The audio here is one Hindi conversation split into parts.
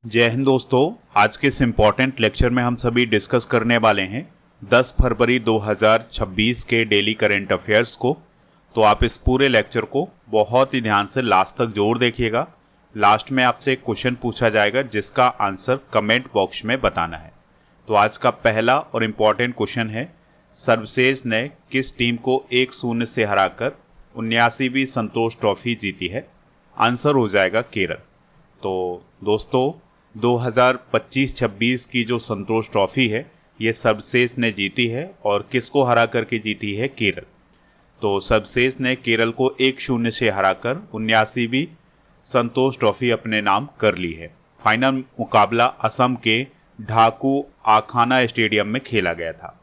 जय हिंद दोस्तों। आज के इस इम्पॉर्टेंट लेक्चर में हम सभी डिस्कस करने वाले हैं 10 फरवरी 2026 के डेली करेंट अफेयर्स को। तो आप इस पूरे लेक्चर को बहुत ही ध्यान से लास्ट तक जरूर देखिएगा। लास्ट में आपसे एक क्वेश्चन पूछा जाएगा जिसका आंसर कमेंट बॉक्स में बताना है। तो आज का पहला और इम्पॉर्टेंट क्वेश्चन है, सर्वसेज ने किस टीम को 1-0 से हराकर 79वीं संतोष ट्रॉफी जीती है? आंसर हो जाएगा केरल। तो दोस्तों 2025-26 की जो संतोष ट्रॉफी है ये सर्वसेज ने जीती है और किसको हरा करके जीती है? केरल। तो सर्वसेज ने केरल को 1-0 से हराकर 79वीं संतोष ट्रॉफी अपने नाम कर ली है। फाइनल मुकाबला असम के ढाकू आखाना स्टेडियम में खेला गया था।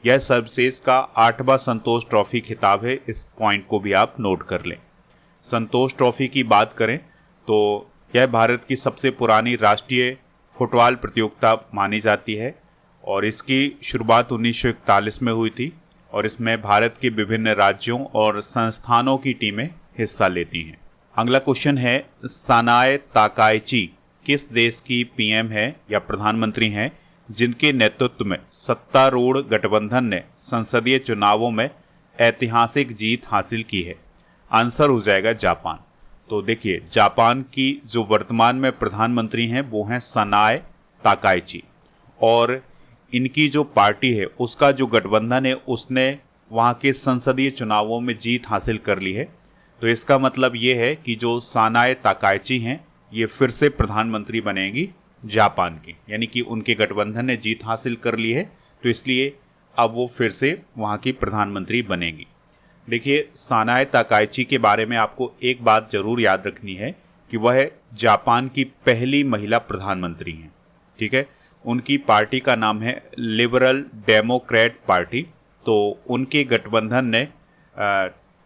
यह सर्वसेज का 8वां संतोष ट्रॉफी खिताब है। इस पॉइंट को भी आप नोट कर लें। संतोष ट्रॉफी की बात करें तो यह भारत की सबसे पुरानी राष्ट्रीय फुटबॉल प्रतियोगिता मानी जाती है और इसकी शुरुआत 1941 में हुई थी और इसमें भारत के विभिन्न राज्यों और संस्थानों की टीमें हिस्सा लेती हैं। अगला क्वेश्चन है, सानाए ताकाइची किस देश की पीएम है या प्रधानमंत्री हैं जिनके नेतृत्व में सत्तारूढ़ गठबंधन ने संसदीय चुनावों में ऐतिहासिक जीत हासिल की है? आंसर हो जाएगा जापान। तो देखिए, जापान की जो वर्तमान में प्रधानमंत्री हैं वो हैं सनाए ताकाइची और इनकी जो पार्टी है उसका जो गठबंधन है उसने वहाँ के संसदीय चुनावों में जीत हासिल कर ली है। तो इसका मतलब ये है कि जो सनाए ताकाइची हैं ये फिर से प्रधानमंत्री बनेंगी जापान की, यानी कि उनके गठबंधन ने जीत हासिल कर ली है तो इसलिए अब वो फिर से वहाँ की प्रधानमंत्री बनेगी। देखिए, सानाए ताकाइची के बारे में आपको एक बात जरूर याद रखनी है कि वह जापान की पहली महिला प्रधानमंत्री हैं। ठीक है, उनकी पार्टी का नाम है लिबरल डेमोक्रेट पार्टी। तो उनके गठबंधन ने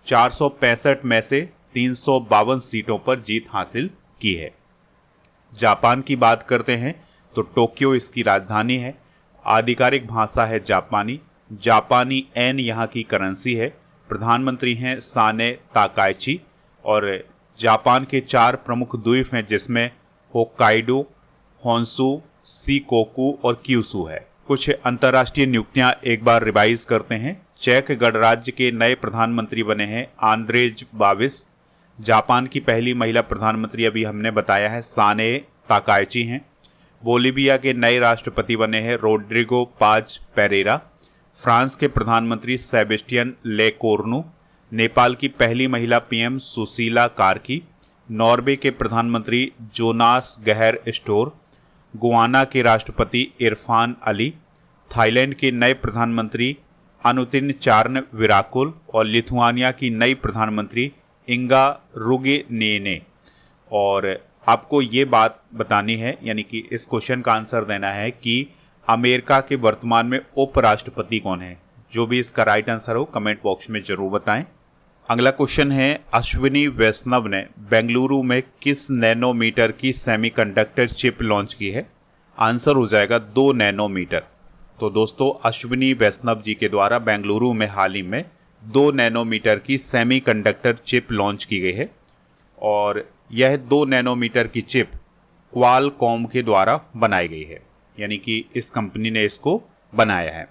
465 में से 352 सीटों पर जीत हासिल की है। जापान की बात करते हैं तो टोक्यो इसकी राजधानी है। आधिकारिक भाषा है जापानी। जापानी एन यहाँ की करेंसी है। प्रधानमंत्री हैं साने ताकाइची और जापान के 4 प्रमुख द्वीप हैं जिसमें होक्काइडो, होन्शु, शिकोकू और क्यूशु है। कुछ अंतर्राष्ट्रीय नियुक्तियां एक बार रिवाइज करते हैं। चेक गणराज्य के नए प्रधानमंत्री बने हैं आंद्रेज बाबिस। जापान की पहली महिला प्रधानमंत्री अभी हमने बताया है साने ताकाइची हैं। बोलीविया के नए राष्ट्रपति बने हैं रोड्रिगो पाज पेरेरा। फ्रांस के प्रधानमंत्री सेबेस्टियन लेकोर्नु। नेपाल की पहली महिला पीएम सुशीला कार्की। नॉर्वे के प्रधानमंत्री जोनास गहर स्टोर। गुआना के राष्ट्रपति इरफान अली। थाईलैंड के नए प्रधानमंत्री अनुतिन चार्न विराकुल और लिथुआनिया की नई प्रधानमंत्री इंगा रुगेनेने। और आपको ये बात बतानी है, यानी कि इस क्वेश्चन का आंसर देना है कि अमेरिका के वर्तमान में उपराष्ट्रपति कौन है? जो भी इसका राइट आंसर हो कमेंट बॉक्स में जरूर बताएं। अगला क्वेश्चन है, अश्विनी वैष्णव ने बेंगलुरु में किस नैनोमीटर की सेमीकंडक्टर चिप लॉन्च की है? आंसर हो जाएगा 2 नैनोमीटर। तो दोस्तों अश्विनी वैष्णव जी के द्वारा बेंगलुरु में हाल ही में 2 नैनोमीटर की सेमीकंडक्टर चिप लॉन्च की गई है और यह 2 नैनोमीटर की चिप क्वालकॉम के द्वारा बनाई गई है, यानी कि इस कंपनी ने इसको बनाया है।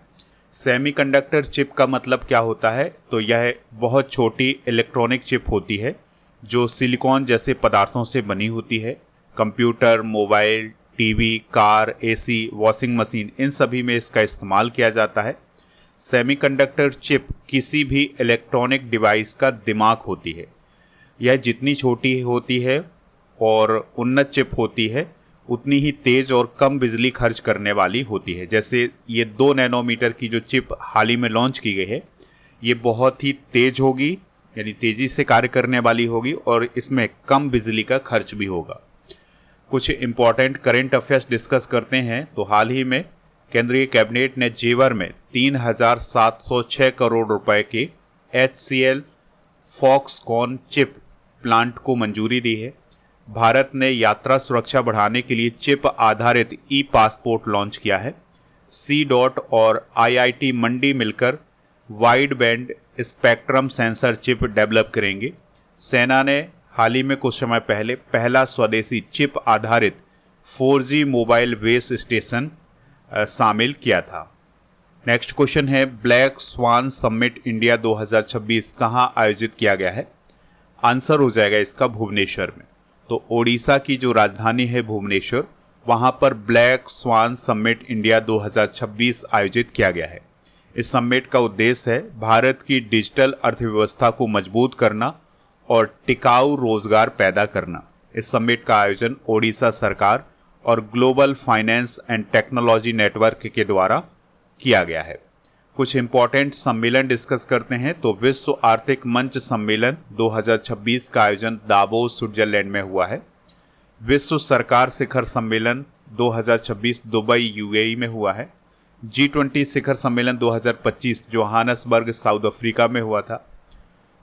सेमीकंडक्टर चिप का मतलब क्या होता है? तो यह बहुत छोटी इलेक्ट्रॉनिक चिप होती है जो सिलिकॉन जैसे पदार्थों से बनी होती है। Computer, mobile, TV, car, AC, washing machine, इन सभी में इसका इस्तेमाल किया जाता है। सेमीकंडक्टर चिप किसी भी इलेक्ट्रॉनिक डिवाइस का दिमाग होती है। यह जितनी छोटी होती है और उन्नत चिप होती है उतनी ही तेज और कम बिजली खर्च करने वाली होती है। जैसे ये 2 नैनोमीटर की जो चिप हाल ही में लॉन्च की गई है ये बहुत ही तेज होगी, यानी तेजी से कार्य करने वाली होगी और इसमें कम बिजली का खर्च भी होगा। कुछ इंपॉर्टेंट करंट अफेयर्स डिस्कस करते हैं। तो हाल ही में केंद्रीय कैबिनेट ने जेवर में 3,706 करोड़ रुपए के HCL फॉक्सकॉन चिप प्लांट को मंजूरी दी है। भारत ने यात्रा सुरक्षा बढ़ाने के लिए चिप आधारित ई पासपोर्ट लॉन्च किया है। C-DOT और IIT मंडी मिलकर wide band spectrum sensor chip develop करेंगे। सेना ने हाल ही में कुछ समय पहले पहला स्वदेशी चिप आधारित 4G मोबाइल बेस स्टेशन शामिल किया था। नेक्स्ट क्वेश्चन है, ब्लैक स्वान समिट इंडिया 2026 कहाँ आयोजित किया गया है? आंसर हो जाएगा इसका भुवनेश्वर में। तो ओडिशा की जो राजधानी है भुवनेश्वर, वहाँ पर ब्लैक स्वान समिट इंडिया 2026 आयोजित किया गया है। इस समिट का उद्देश्य है भारत की डिजिटल अर्थव्यवस्था को मजबूत करना और टिकाऊ रोजगार पैदा करना। इस समिट का आयोजन ओडिशा सरकार और global finance and technology network के द्वारा किया गया है। कुछ इंपॉर्टेंट सम्मेलन डिस्कस करते हैं। तो विश्व आर्थिक मंच सम्मेलन 2026 का आयोजन दावोस स्विट्जरलैंड में हुआ है। विश्व सरकार शिखर सम्मेलन 2026 दुबई यूएई में हुआ है। G20 शिखर सम्मेलन 2025 जोहानसबर्ग साउथ अफ्रीका में हुआ था।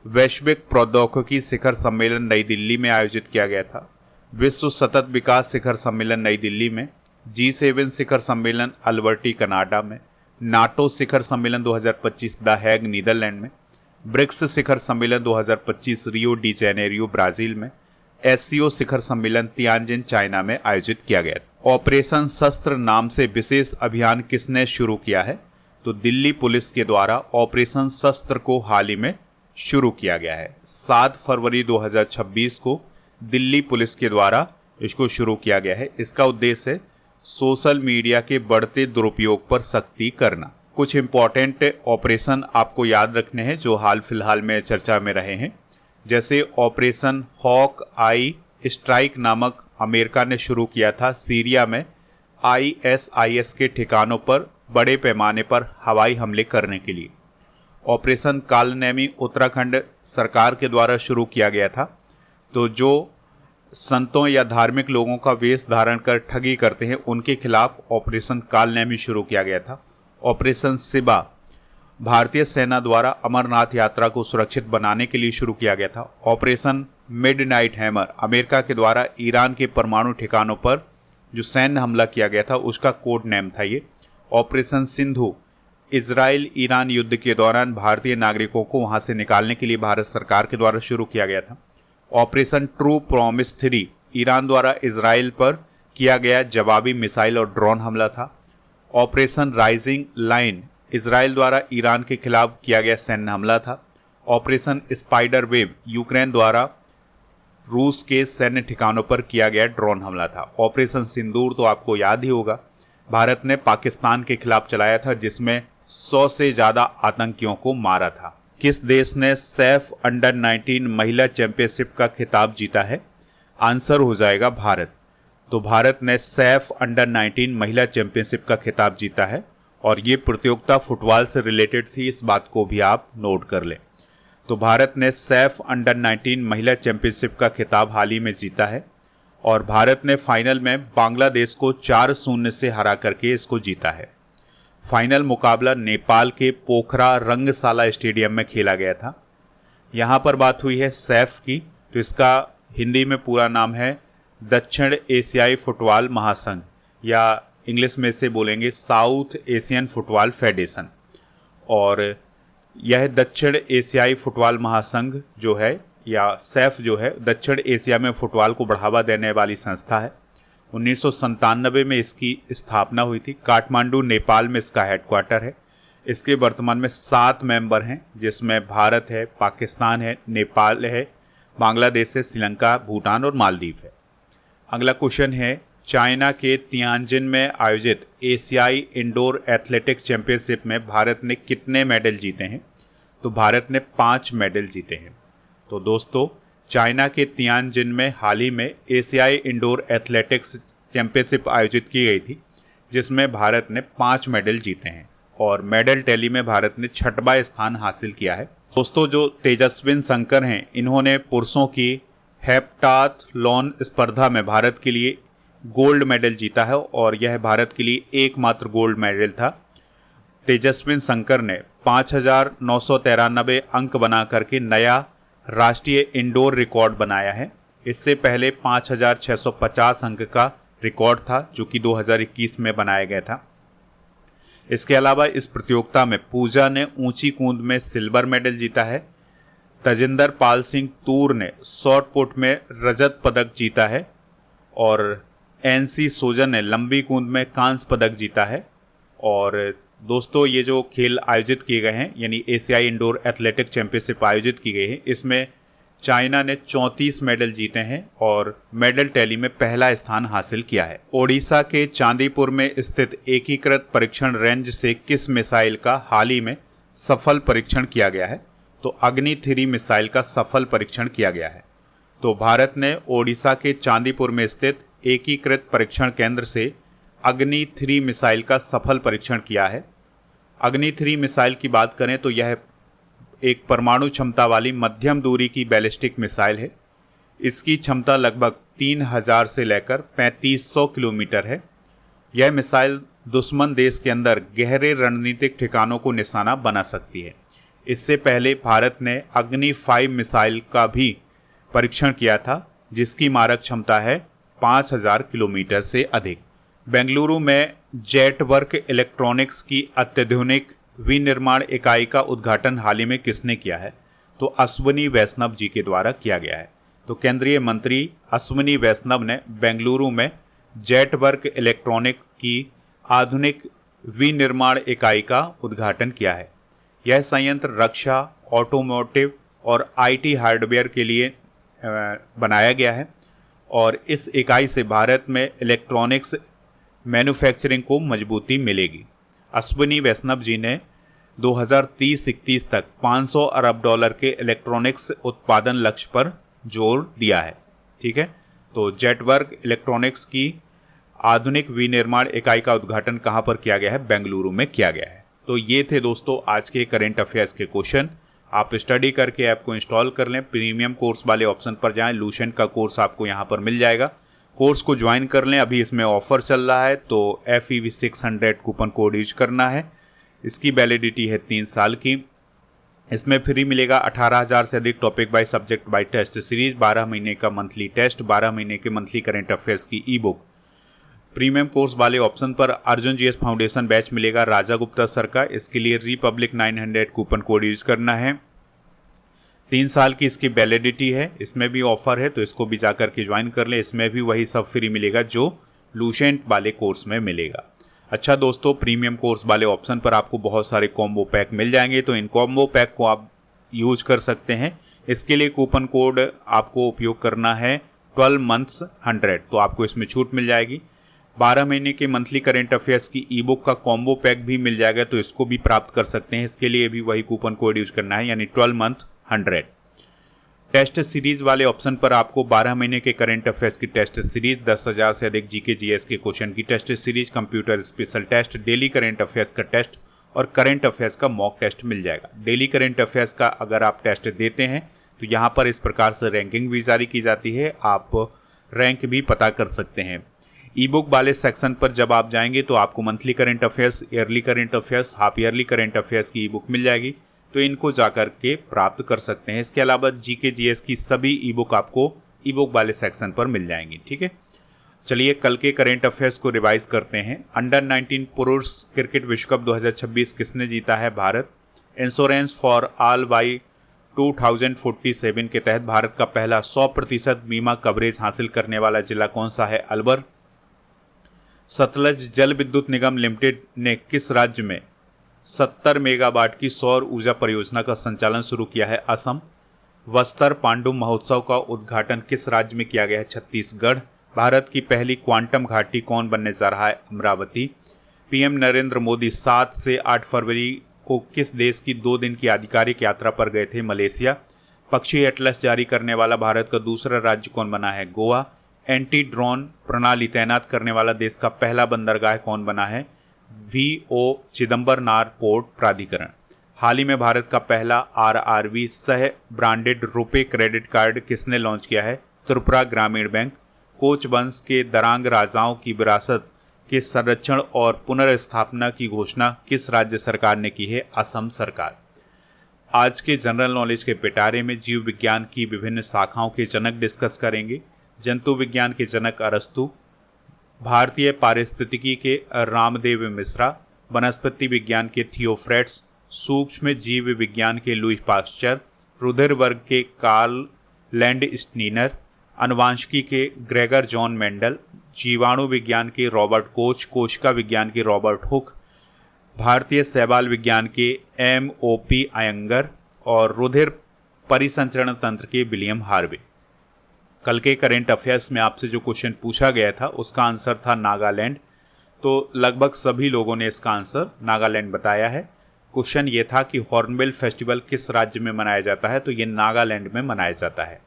वैश्विक प्रौद्योगिकी शिखर सम्मेलन नई दिल्ली में आयोजित किया गया था। विश्व सतत विकास शिखर सम्मेलन नई दिल्ली में। G7 शिखर सम्मेलन अल्बर्टी कनाडा में। नाटो शिखर सम्मेलन 2025 द हैग नीदरलैंड में। ब्रिक्स शिखर सम्मेलन 2025 रियो डी जेनेरियो ब्राजील में। SCO शिखर सम्मेलन तियानजिन चाइना में आयोजित किया गया। ऑपरेशन शस्त्र नाम से विशेष अभियान किसने शुरू किया है? तो दिल्ली पुलिस के द्वारा ऑपरेशन शस्त्र को हाल ही में शुरू किया गया है। 7 फरवरी 2026 को दिल्ली पुलिस के द्वारा इसको शुरू किया गया है। इसका उद्देश्य है सोशल मीडिया के बढ़ते दुरुपयोग पर सख्ती करना। कुछ इंपॉर्टेंट ऑपरेशन आपको याद रखने हैं जो हाल फिलहाल में चर्चा में रहे हैं, जैसे ऑपरेशन हॉक आई स्ट्राइक नामक अमेरिका ने शुरू किया था सीरिया में ISIS के ठिकानों पर बड़े पैमाने पर हवाई हमले करने के लिए। ऑपरेशन कालनेमी उत्तराखंड सरकार के द्वारा शुरू किया गया था। तो जो संतों या धार्मिक लोगों का वेश धारण कर ठगी करते हैं उनके खिलाफ ऑपरेशन कालनेमी शुरू किया गया था। ऑपरेशन शिबा भारतीय सेना द्वारा अमरनाथ यात्रा को सुरक्षित बनाने के लिए शुरू किया गया था। ऑपरेशन मिडनाइट हैमर अमेरिका के द्वारा ईरान के परमाणु ठिकानों पर जो सैन्य हमला किया गया था उसका कोड नेम था ये। ऑपरेशन सिंधु इजराइल ईरान युद्ध के दौरान भारतीय नागरिकों को वहां से निकालने के लिए भारत सरकार के द्वारा शुरू किया गया था। ऑपरेशन ट्रू प्रॉमिस 3 ईरान द्वारा इजराइल पर किया गया जवाबी मिसाइल और ड्रोन हमला था। ऑपरेशन राइजिंग लाइन इजराइल द्वारा ईरान के खिलाफ किया गया सैन्य हमला था। ऑपरेशन स्पाइडर वेव यूक्रेन द्वारा रूस के सैन्य ठिकानों पर किया गया ड्रोन हमला था। ऑपरेशन सिंदूर तो आपको याद ही होगा, भारत ने पाकिस्तान के खिलाफ चलाया था जिसमें 100 से ज़्यादा आतंकियों को मारा था। किस देश ने सैफ अंडर 19 महिला चैंपियनशिप का खिताब जीता है? आंसर हो जाएगा भारत। तो भारत ने सैफ अंडर 19 महिला चैंपियनशिप का खिताब जीता है और ये प्रतियोगिता फुटबॉल से रिलेटेड थी, इस बात को भी आप नोट कर लें। तो भारत ने सैफ अंडर 19 महिला चैंपियनशिप का खिताब हाल ही में जीता है और भारत ने फाइनल में बांग्लादेश को 4-0 से हरा करके इसको जीता है। फाइनल मुकाबला नेपाल के पोखरा रंगशाला स्टेडियम में खेला गया था। यहाँ पर बात हुई है सैफ की, तो इसका हिंदी में पूरा नाम है दक्षिण एशियाई फुटबॉल महासंघ, या इंग्लिश में से बोलेंगे साउथ एशियन फुटबॉल फेडरेशन। और यह दक्षिण एशियाई फुटबॉल महासंघ जो है या सैफ जो है दक्षिण एशिया में फुटबॉल को बढ़ावा देने वाली संस्था है। 1997 में इसकी स्थापना हुई थी। काठमांडू नेपाल में इसका हेडक्वार्टर है। इसके वर्तमान में 7 मेंबर हैं जिसमें भारत है, पाकिस्तान है, नेपाल है, बांग्लादेश है, श्रीलंका, भूटान और मालदीव है। अगला क्वेश्चन है, चाइना के तियानजिन में आयोजित एशियाई इंडोर एथलेटिक्स चैंपियनशिप में भारत ने कितने मेडल जीते हैं? तो भारत ने 5 मेडल जीते हैं। तो दोस्तों चाइना के तियानजिन में हाल ही में एशियाई इंडोर एथलेटिक्स चैंपियनशिप आयोजित की गई थी जिसमें भारत ने 5 मेडल जीते हैं और मेडल टैली में भारत ने 6वां स्थान हासिल किया है। दोस्तों जो तेजस्विन शंकर हैं इन्होंने पुरुषों की हेप्टाथलॉन स्पर्धा में भारत के लिए गोल्ड मेडल जीता है और यह भारत के लिए एकमात्र गोल्ड मेडल था। तेजस्विन शंकर ने 5,993 अंक बना करके नया राष्ट्रीय इंडोर रिकॉर्ड बनाया है। इससे पहले 5,650 अंक का रिकॉर्ड था जो कि 2021 में बनाया गया था। इसके अलावा इस प्रतियोगिता में पूजा ने ऊंची कूद में सिल्वर मेडल जीता है। तजिंदर पाल सिंह तूर ने शॉट पुट में रजत पदक जीता है और एनसी सोजन ने लंबी कूद में कांस्य पदक जीता है। और दोस्तों ये जो खेल आयोजित किए गए हैं यानी एशियाई इंडोर एथलेटिक चैंपियनशिप आयोजित की गई है, इसमें चाइना ने 34 मेडल जीते हैं और मेडल टैली में पहला स्थान हासिल किया है। ओडिशा के चांदीपुर में स्थित एकीकृत परीक्षण रेंज से किस मिसाइल का हाल ही में सफल परीक्षण किया गया है? तो अग्नि 3 मिसाइल का सफल परीक्षण किया गया है। तो भारत ने ओडिशा के चांदीपुर में स्थित एकीकृत परीक्षण केंद्र से अग्नि 3 मिसाइल का सफल परीक्षण किया है। अग्नि 3 मिसाइल की बात करें तो यह एक परमाणु क्षमता वाली मध्यम दूरी की बैलिस्टिक मिसाइल है। इसकी क्षमता लगभग 3000 से लेकर 3500 किलोमीटर है। यह मिसाइल दुश्मन देश के अंदर गहरे रणनीतिक ठिकानों को निशाना बना सकती है। इससे पहले भारत ने अग्नि 5 मिसाइल का भी परीक्षण किया था, जिसकी मारक क्षमता है 5000 किलोमीटर से अधिक। बेंगलुरु में जेटवर्क इलेक्ट्रॉनिक्स की अत्याधुनिक विनिर्माण इकाई का उद्घाटन हाल ही में किसने किया है? तो अश्विनी वैष्णव जी के द्वारा किया गया है। तो केंद्रीय मंत्री अश्विनी वैष्णव ने बेंगलुरु में जेटवर्क इलेक्ट्रॉनिक की आधुनिक विनिर्माण इकाई का उद्घाटन किया है। यह संयंत्र रक्षा, ऑटोमोटिव और आईटी हार्डवेयर के लिए बनाया गया है और इस इकाई से भारत में इलेक्ट्रॉनिक्स मैन्युफैक्चरिंग को मजबूती मिलेगी। अश्विनी वैष्णव जी ने 2030-31 तक $500 अरब के इलेक्ट्रॉनिक्स उत्पादन लक्ष्य पर जोर दिया है। ठीक है, तो जेटवर्क इलेक्ट्रॉनिक्स की आधुनिक विनिर्माण इकाई का उद्घाटन कहाँ पर किया गया है? बेंगलुरु में किया गया है। तो ये थे दोस्तों आज के करंट अफेयर्स के क्वेश्चन। आप स्टडी करके ऐप को इंस्टॉल कर लें, प्रीमियम कोर्स वाले ऑप्शन पर जाएं, लूसेंट का कोर्स आपको यहाँ पर मिल जाएगा। कोर्स को ज्वाइन कर लें, अभी इसमें ऑफर चल रहा है, तो FEV600 कूपन कोड यूज करना है। इसकी वैलिडिटी है 3 साल की। इसमें फ्री मिलेगा 18,000 से अधिक topic by subject by test series, 12 महीने का मंथली टेस्ट, 12 महीने के मंथली करंट अफेयर्स की ई बुक। प्रीमियम कोर्स वाले ऑप्शन पर अर्जुन GS फाउंडेशन बैच मिलेगा राजा गुप्ता सर का। इसके लिए रिपब्लिक 900 कूपन कोड यूज करना है। 3 साल की इसकी वैलिडिटी है। इसमें भी ऑफर है, तो इसको भी जाकर के ज्वाइन कर ले। इसमें भी वही सब फ्री मिलेगा जो लूसेंट वाले कोर्स में मिलेगा। अच्छा दोस्तों, प्रीमियम कोर्स वाले ऑप्शन पर आपको बहुत सारे कॉम्बो पैक मिल जाएंगे, तो इन कॉम्बो पैक को आप यूज कर सकते हैं। इसके लिए कूपन कोड आपको उपयोग करना है 12 months 100, तो आपको इसमें छूट मिल जाएगी। 12 महीने के मंथली करेंट अफेयर्स की ई बुक का कॉम्बो पैक भी मिल जाएगा, तो इसको भी प्राप्त कर सकते हैं। इसके लिए भी वही कूपन कोड यूज करना है, यानी 12 month 100। टेस्ट सीरीज वाले ऑप्शन पर आपको 12 महीने के करंट अफेयर्स की टेस्ट सीरीज, 10,000 से अधिक जीके जीएस के क्वेश्चन की test series, computer special test, daily current affairs का टेस्ट और करंट अफेयर्स का मॉक टेस्ट मिल जाएगा। डेली करंट अफेयर्स का अगर आप टेस्ट देते हैं तो यहाँ पर इस प्रकार से रैंकिंग भी जारी की जाती है, आप रैंक भी पता कर सकते हैं। ई बुक वाले सेक्शन पर जब आप जाएंगे तो आपको monthly current affairs, yearly current affairs, half yearly current affairs की ई बुक मिल जाएगी, तो इनको जाकर के प्राप्त कर सकते हैं। इसके अलावा जीके जीएस की सभी ई बुक आपको ई बुक वाले सेक्शन पर मिल जाएंगी। ठीक है, चलिए कल के करंट अफेयर्स को रिवाइज करते हैं। अंडर 19 पुरुष क्रिकेट विश्व कप 2026 किसने जीता है? Bharat. Insurance for all by 2047 के तहत भारत का पहला 100% बीमा कवरेज हासिल करने वाला जिला कौन सा है? अलवर। सतलज जल विद्युत निगम लिमिटेड ने किस राज्य में 70 मेगावाट की सौर ऊर्जा परियोजना का संचालन शुरू किया है? असम। वस्त्र पांडु महोत्सव का उद्घाटन किस राज्य में किया गया है? छत्तीसगढ़। भारत की पहली क्वांटम घाटी कौन बनने जा रहा है? अमरावती। पीएम नरेंद्र मोदी 7 से 8 फरवरी को किस देश की 2 दिन की आधिकारिक यात्रा पर गए थे? मलेशिया। पक्षी एटलस जारी करने वाला भारत का दूसरा राज्य कौन बना है? गोवा। एंटी ड्रोन प्रणाली तैनात करने वाला देश का पहला बंदरगाह कौन बना है? VO चिदम्बरनार पोर्ट प्राधिकरण। हाल ही में भारत का पहला RRB सह ब्रांडेड रुपे क्रेडिट कार्ड किसने लॉन्च किया है? त्रिपुरा ग्रामीण बैंक। कोच वंश के दरांग राजाओं की विरासत के संरक्षण और पुनर्स्थापना की घोषणा किस राज्य सरकार ने की है? असम सरकार। आज के जनरल नॉलेज के पिटारे में जीव विज्ञान की विभिन्न शाखाओं के जनक डिस्कस करेंगे। जंतु विज्ञान के जनक अरस्तु, भारतीय पारिस्थितिकी के रामदेव मिश्रा, वनस्पति विज्ञान के थियोफ्रेट्स, सूक्ष्म जीव विज्ञान के लुई पास्चर, रुधिर वर्ग के कार्ल लैंड स्टीनर, अनुवांशिकी के ग्रेगर जॉन मेंडल, जीवाणु विज्ञान के रॉबर्ट कोच, कोशिका विज्ञान के रॉबर्ट हुक, भारतीय शैवाल विज्ञान के M.O.P. अयंगर और रुधिर परिसंचरण तंत्र के विलियम हार्वे। कल के करेंट अफेयर्स में आपसे जो क्वेश्चन पूछा गया था उसका आंसर था नागालैंड, तो लगभग सभी लोगों ने इसका आंसर नागालैंड बताया है। क्वेश्चन ये था कि हॉर्नबिल फेस्टिवल किस राज्य में मनाया जाता है, तो ये नागालैंड में मनाया जाता है।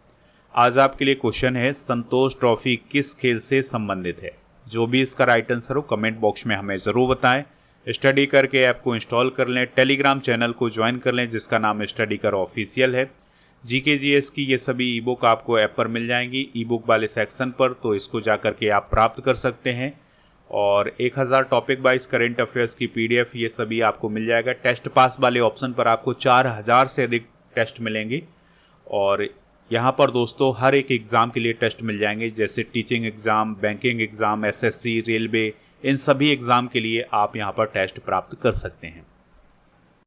आज आपके लिए क्वेश्चन है, संतोष ट्रॉफी किस खेल से संबंधित है? जो भी इसका राइट आंसर हो कमेंट बॉक्स में हमें ज़रूर बताएं। स्टडी करके ऐप को इंस्टॉल कर लें, टेलीग्राम चैनल को ज्वाइन कर लें जिसका नाम स्टडी कर ऑफिशियल है। जीके जीएस की ये सभी ई बुक आपको ऐप पर मिल जाएंगी ई बुक वाले सेक्शन पर, तो इसको जा करके आप प्राप्त कर सकते हैं। और 1000 टॉपिक वाइज करेंट अफेयर्स की PDF ये सभी आपको मिल जाएगा। टेस्ट पास वाले ऑप्शन पर आपको 4000 से अधिक टेस्ट मिलेंगे। और यहाँ पर दोस्तों हर एक एग्ज़ाम के लिए टेस्ट मिल जाएंगे, जैसे teaching exam, banking exam, SSC, railway, इन सभी एग्ज़ाम के लिए आप यहाँ पर टेस्ट प्राप्त कर सकते हैं।